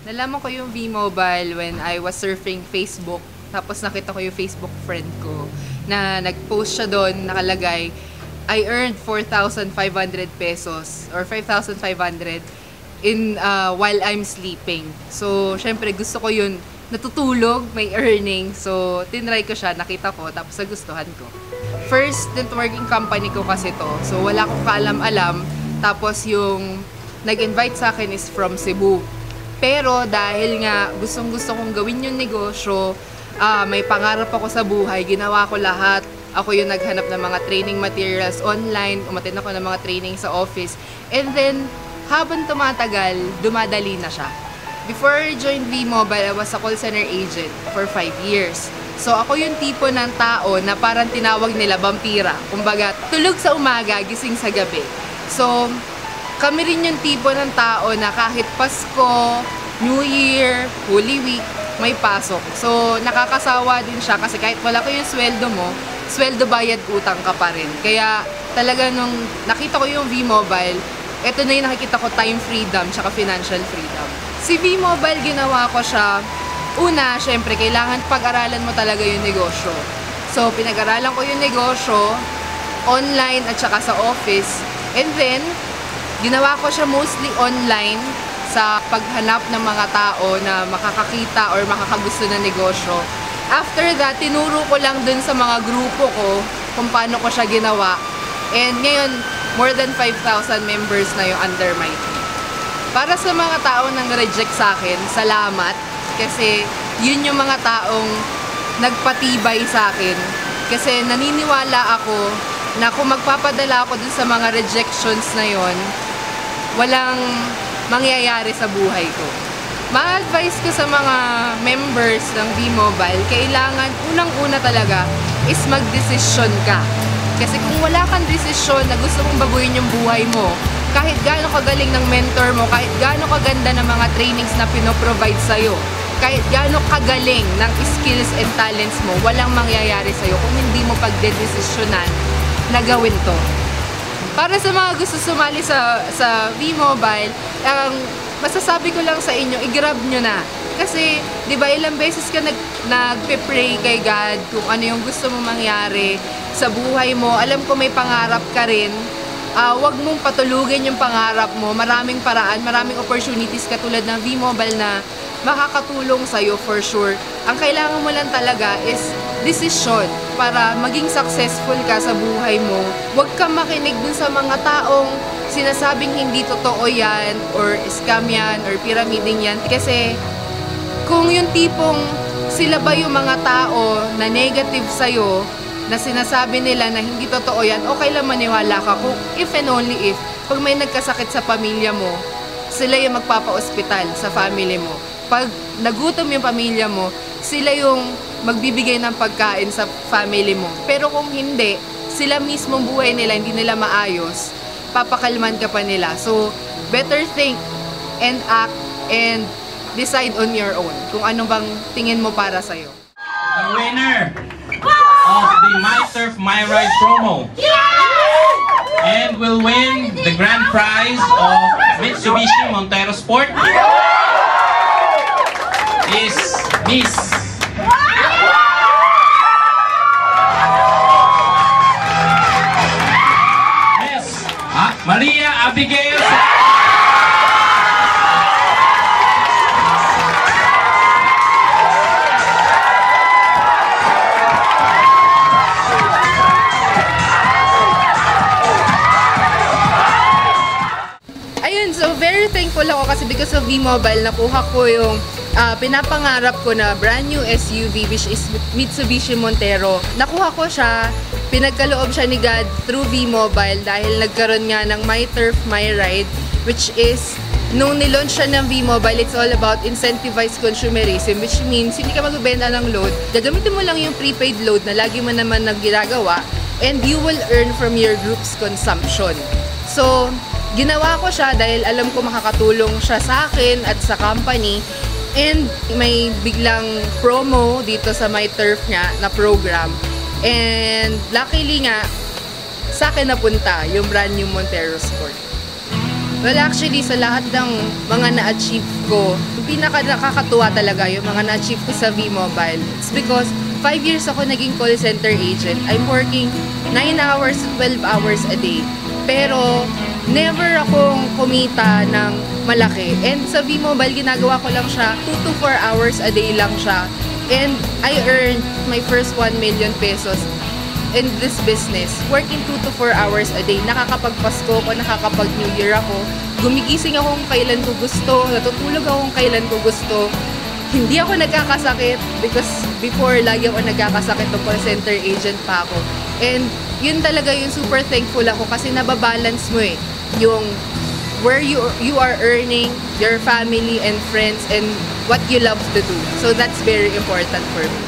Nalaman ko yung V-Mobile when I was surfing Facebook. Tapos nakita ko yung Facebook friend ko na nag-post siya doon, nakalagay, I earned 4,500 pesos or 5,500 in while I'm sleeping. So, syempre gusto ko yun, natutulog, may earning. So, tinry ko siya, nakita ko, tapos nagustuhan ko. First networking company ko kasi to. So, wala akong kaalam-alam. Tapos yung nag-invite sa akin is from Cebu. Pero dahil nga gustong-gusto kong gawin yung negosyo, may pangarap ako sa buhay, ginawa ko lahat. Ako yung naghanap ng mga training materials online, umattend ako ng mga training sa office. And then, habang tumatagal, dumadali na siya. Before I joined V-Mobile, I was a call center agent for 5 years. So, ako yung tipo ng tao na parang tinawag nila vampira. Kumbaga, tulog sa umaga, gising sa gabi. So, kami rin yung tipo ng tao na kahit Pasko, New Year, Holy Week, may pasok. So, nakakasawa din siya kasi kahit wala ko yung sweldo mo, sweldo bayad utang ka pa rin. Kaya talaga nung nakita ko yung V-Mobile, eto na yung nakikita ko, time freedom tsaka financial freedom. Si V-Mobile, ginawa ko siya, una, syempre, kailangan pag-aralan mo talaga yung negosyo. So, pinag-aralan ko yung negosyo, online at saka sa office. And then, ginawa ko siya mostly online sa paghanap ng mga tao na makakakita or makakagusto ng negosyo. After that, tinuro ko lang dun sa mga grupo ko kung paano ko siya ginawa. And ngayon, more than 5,000 members na yung under my team. Para sa mga tao nang reject sa akin, salamat. Kasi yun yung mga taong nagpatibay sa akin. Kasi naniniwala ako na kung magpapadala ako dun sa mga rejections na yon, walang mangyayari sa buhay ko. Ma-advise ko sa mga members ng V-Mobile, kailangan unang-una talaga is mag-desisyon ka. Kasi kung wala kang desisyon na gusto mong baguhin yung buhay mo, kahit gaano kagaling ng mentor mo, kahit gaano kaganda ng mga trainings na pinoprovide sa'yo, kahit gaano kagaling ng skills and talents mo, walang mangyayari sa'yo kung hindi mo pagdedesisyonan na gawin to. Para sa mga gusto sumali sa V-Mobile, masasabi ko lang sa inyo, i-grab nyo na. Kasi, di ba, ilang beses ka nagpe-pray kay God kung ano yung gusto mo mangyari sa buhay mo. Alam ko may pangarap ka rin. Huwag mong patulugin yung pangarap mo. Maraming paraan, maraming opportunities katulad ng V-Mobile na makakatulong sa'yo for sure. Ang kailangan mo lang talaga is desisyon para maging successful ka sa buhay mo. Huwag kang makinig dun sa mga taong sinasabing hindi totoo yan, or scam yan, or pyramiding yan. Kasi kung yung tipong sila ba yung mga tao na negative sa'yo, na sinasabi nila na hindi totoo yan, okay lang maniwala ka. Kung if and only if, pag may nagkasakit sa pamilya mo, sila yung magpapa-ospital sa family mo. Pag nagutom yung pamilya mo, sila yung magbibigay ng pagkain sa family mo. Pero kung hindi, sila mismong buhay nila, hindi nila maayos, papakalman ka pa nila. So, better think and act and decide on your own kung ano bang tingin mo para sa'yo. The winner of the My Turf My Ride promo and will win the grand prize of Mitsubishi Montero Sport is Miss Maria Abigail. Ayun, so very thankful ako kasi because of V-Mobile, nakuha ko yung pinapangarap ko na brand new SUV, which is Mitsubishi Montero. Nakuha ko siya, pinagkaloob siya ni God through V-Mobile dahil nagkaroon nga ng My Turf My Ride, which is nung nilaunch siya ng V-Mobile, it's all about incentivized consumerism, which means hindi ka magbebenta ng load, gagamitin mo lang yung prepaid load na lagi mo naman ginagawa, and you will earn from your group's consumption. So, ginawa ko siya dahil alam ko makakatulong siya sa akin at sa company. And may biglang promo dito sa My Turf nga na program. And luckily nga, sa akin napunta yung brand new Montero Sport. Well, actually, sa lahat ng mga na-achieve ko, yung pinaka nakakatuwa talaga yung mga na-achieve ko sa V-Mobile. It's because 5 years ako naging call center agent. I'm working 9 hours to 12 hours a day. Pero, never akong kumita ng malaki. And sa V-Mobile, ginagawa ko lang siya 2 to 4 hours a day lang siya. And I earned my first 1 million pesos in this business, working 2 to 4 hours a day. Nakakapagpasko ko, nakakapag-New Year ako. Gumigising ako kung kailan ko gusto, natutulog ako kung kailan ko gusto. Hindi ako nagkakasakit because before, lagi ako nagkakasakit ng call center agent pa ako. And yun talaga yung super thankful ako kasi nababalance mo eh. Yung where you are earning, your family and friends, and what you love to do. So that's very important for me.